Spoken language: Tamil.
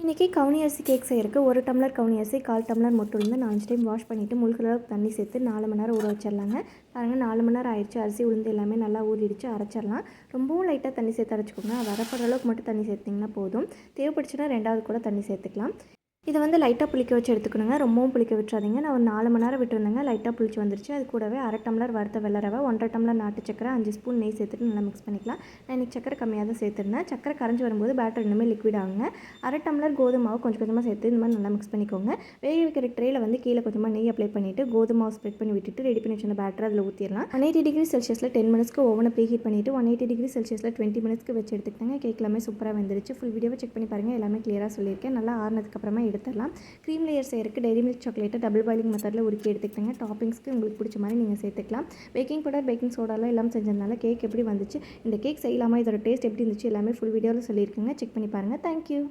இன்றைக்கி கவுனி அரிசி கேக் செய்யறதுக்கு 1 டம்ளர் கவுனி அரிசி 1/4 டம்ளர் மொட்டு உளுந்து 4 டைம் வாஷ் பண்ணிவிட்டு முழுகிற அளவுக்கு தண்ணி சேர்த்து 4 மணி நேரம் ஊற வச்சிடலாங்க. பாருங்கள் 4 மணி நேரம் ஆயிடுச்சு. அரிசி உளுந்து எல்லாமே நல்லா ஊறிடுச்சு. அரைச்சிடலாம். ரொம்பவும் லைட்டாக தண்ணி சேர்த்து அரைச்சிக்கோங்க. அது அரைப்படுற அளவுக்கு மட்டும் தண்ணி சேர்த்திங்கன்னா போதும். தேவைப்படுச்சுன்னா 2வது கூட தண்ணி சேர்த்துக்கலாம். இதை வந்து லைட்டாக புளிக்க வச்சு எடுத்துக்கணுங்க. ரொம்பவும் புளிக்க விட்டுறாதீங்க. நான் ஒரு 4 மணி நேரம் விட்டுருந்தேங்க. லைட்டாக புளிச்சு வந்துருச்சு. அது கூடவே 1/2 டம்ளர் வறுத்த வெள்ளை ரவை, 1/2 டம்ளர் நாட்டு சக்கரை, 5 ஸ்பூன் நெய் சேர்த்துட்டு நல்லா மிக்ஸ் பண்ணிக்கலாம். நான் இன்றைக்கி சக்கரை கம்மியாக தான் சேர்த்துருந்தேன். சக்கரை கரைஞ்சி வரும்போது பேட்டர் இன்னுமே லிக்விட் ஆகுங்க. 1/2 டம்ளர் கோதுமை மாவு கொஞ்சம் கொஞ்சமாக சேர்த்து இந்த மாதிரி நல்லா மிக்ஸ் பண்ணிக்கோங்க. வேக வைக்கிற ட்ரேயில் வந்து கீழே கொஞ்சமாக நெய் அப்ளை பண்ணிவிட்டு கோதுமை மாவு ஸ்ப்ரெட் பண்ணி விட்டுட்டு ரெடி பண்ணி வச்சிருந்த பேட்டர் அதில் ஊற்றிடலாம். 180 டிகிரி செல்சியஸில் 10 மினிட்ஸ்க்கு ஓவனை ப்ரீ ஹீட் பண்ணிவிட்டு 180 டிகிரி செல்சியஸில் 20 மினிட்ஸ்க்கு வச்சு எடுத்துக்கிட்டாங்க. கேக் எல்லாமே சூப்பராக வந்துருச்சு. ஃபுல் வீடியோவை செக் பண்ணி பாருங்கள். எல்லாமே கிளியராக சொல்லியிருக்கேன். நல்லா ஆறுனதுக்கப்புறமா எடுத்துடலாம். க்ரீம் லேயர் செய்யறதுக்கு டெய்ரி மில்க் சாக்லேட்டை டபுள் பாயிலிங் மெத்தடில் உருக்கி எடுத்துக்கிட்டேங்க. டாப்பிங்ஸ்க்கு உங்களுக்கு பிடிச்ச மாதிரி நீங்கள் சேர்த்துக்கலாம். பேக்கிங் பவுடர், பேக்கிங் சோடாலாம் எல்லாம் செஞ்சதுனால கேக் எப்படி வந்துச்சு, இந்த கேக் செய்யலாமா, இதோட டேஸ்ட் எப்படி இருந்துச்சு எல்லாமே ஃபுல் வீடியோவில் சொல்லியிருக்கேங்க. செக் பண்ணி பாருங்கள். தேங்க்யூ.